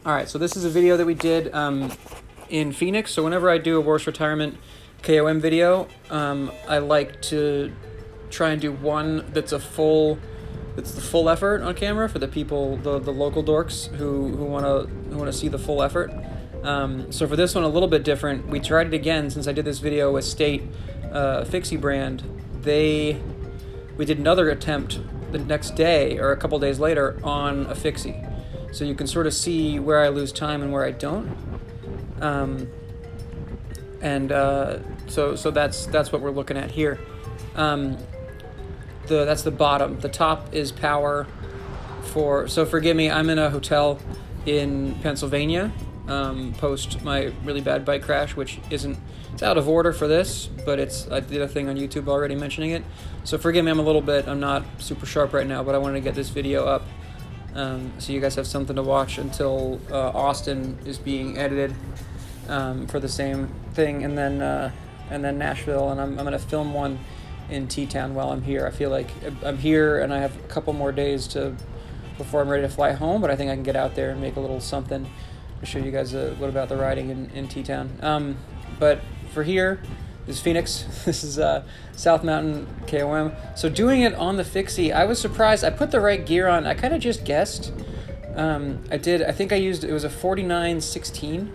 Alright, so this is a video that we did in Phoenix. So whenever I do a worst retirement KOM video, I like to try and do one that's the full effort on camera for the people, the local dorks who wanna see the full effort. So for this one, a little bit different. We tried it again since I did this video with State Fixie brand. We did another attempt the next day or a couple days later on a Fixie. So you can sort of see where I lose time and where I don't. So that's what we're looking at here. That's the bottom. The top is power so forgive me, I'm in a hotel in Pennsylvania, post my really bad bike crash, which it's out of order for this, but I did a thing on YouTube already mentioning it. So forgive me, I'm not super sharp right now, but I wanted to get this video up. So you guys have something to watch until Austin is being edited for the same thing, and then Nashville, and I'm gonna film one in T-Town while I'm here. I feel like I'm here and I have a couple more days before I'm ready to fly home, but I think I can get out there and make a little something to show you guys what about the riding in T-Town. But for here, this is Phoenix. This is South Mountain KOM. So doing it on the Fixie, I was surprised. I put the right gear on. I kind of just guessed. I think I used, it was a 49/16.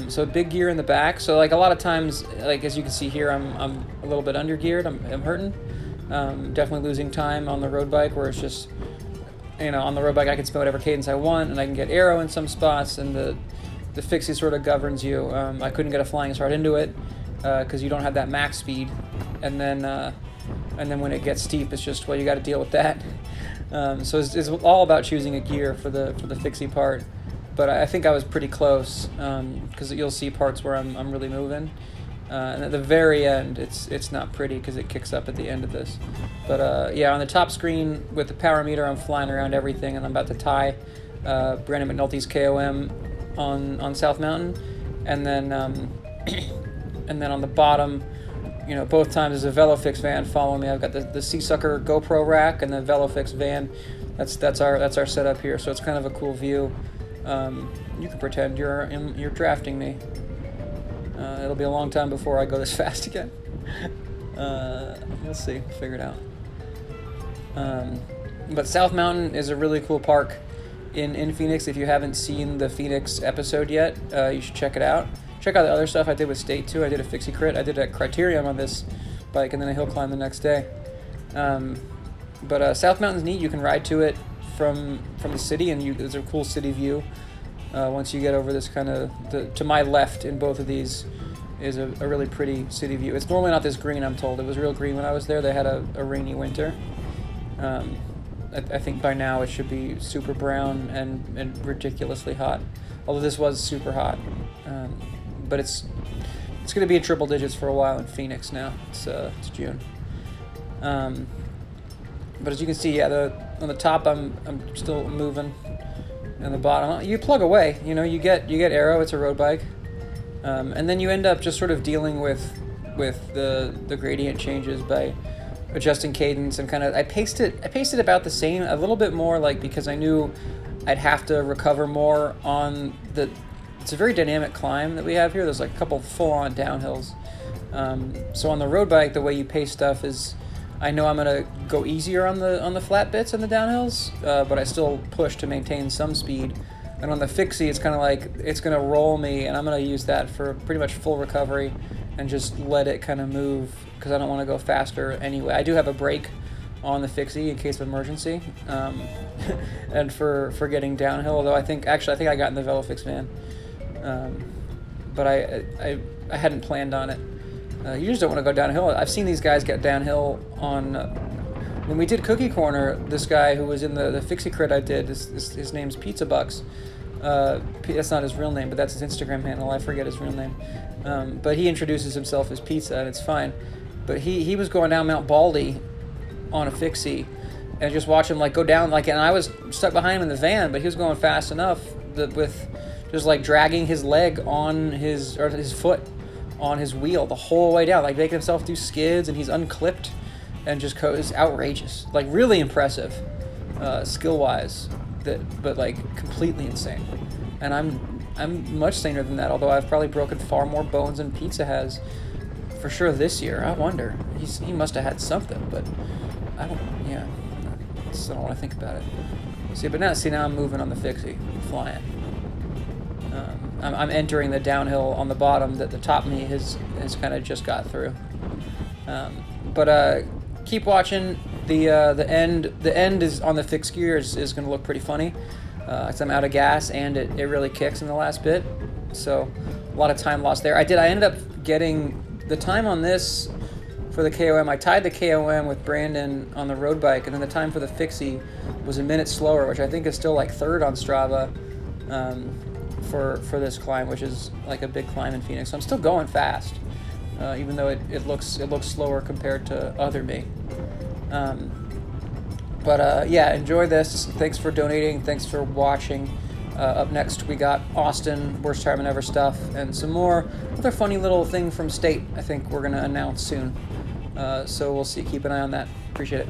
So big gear in the back. So like a lot of times, like as you can see here, I'm a little bit under geared. I'm hurting. Definitely losing time on the road bike, where it's just, on the road bike I can spin whatever cadence I want, and I can get aero in some spots, and the Fixie sort of governs you. I couldn't get a flying start into it because you don't have that max speed, and then when it gets steep, it's just, well, you got to deal with that. So it's all about choosing a gear for the Fixie part. But I think I was pretty close, because you'll see parts where I'm really moving, and at the very end it's not pretty because it kicks up at the end of this. But yeah, on the top screen with the power meter, I'm flying around everything, and I'm about to tie Brandon McNulty's KOM on South Mountain, and then on the bottom, both times there's a VeloFix van following me. I've got the Seasucker GoPro rack and the VeloFix van. That's our setup here, so it's kind of a cool view. You can pretend you're drafting me. It'll be a long time before I go this fast again. We'll see. Figure it out. But South Mountain is a really cool park in Phoenix. If you haven't seen the Phoenix episode yet, you should check it out. Check out the other stuff I did with State too. I did a Fixie crit. I did a Criterion on this bike, and then a hill climb the next day. But South Mountain's neat. You can ride to it from the city, and there's a cool city view. Once you get over this kind of, to my left in both of these is a really pretty city view. It's normally not this green, I'm told. It was real green when I was there. They had a rainy winter. I think by now it should be super brown and ridiculously hot. Although this was super hot. But it's going to be in triple digits for a while in Phoenix now. It's June. But as you can see, yeah, on the top I'm still moving, and the bottom you plug away. You get aero. It's a road bike, and then you end up just sort of dealing with the gradient changes by adjusting cadence and kind of. I paced it about the same, a little bit more, like, because I knew I'd have to recover more on the. It's a very dynamic climb that we have here. There's like a couple full-on downhills. So on the road bike, the way you pace stuff is, I know I'm gonna go easier on the flat bits and the downhills, but I still push to maintain some speed. And on the Fixie, it's kind of like it's gonna roll me, and I'm gonna use that for pretty much full recovery and just let it kind of move, because I don't want to go faster anyway. I do have a brake on the Fixie in case of emergency, and for getting downhill. Although I think I got in the VeloFix van, but I hadn't planned on it. You just don't want to go downhill. I've seen these guys get downhill on. When we did Cookie Corner, this guy who was in the Fixie crit I did, his name's Pizza Bucks. That's not his real name, but that's his Instagram handle. I forget his real name. But he introduces himself as Pizza, and it's fine. But he was going down Mount Baldy on a Fixie, and just watch him go down, and I was stuck behind him in the van, but he was going fast enough with just dragging his leg on his foot on his wheel the whole way down, making himself do skids, and he's unclipped and just is outrageous, really impressive skill-wise. but like completely insane. And I'm much saner than that. Although I've probably broken far more bones than Pizza has, for sure this year. I wonder. He must have had something, but I don't. Yeah, I just don't want to think about it. See, but now I'm moving on the Fixie, I'm flying. I'm entering the downhill on the bottom that the top me has kind of just got through. But keep watching. The end is on the fixed gear is going to look pretty funny. 'Cause I'm out of gas and it really kicks in the last bit. So a lot of time lost there. I ended up getting the time on this for the KOM. I tied the KOM with Brandon on the road bike, and then the time for the Fixie was a minute slower, which I think is still like third on Strava for this climb, which is like a big climb in Phoenix. So I'm still going fast, even though it looks slower compared to other me. But yeah, enjoy this. Thanks for donating. Thanks for watching. Up next, we got Austin, worst time ever stuff, and some more other funny little thing from State I think we're going to announce soon. So we'll see. Keep an eye on that. Appreciate it.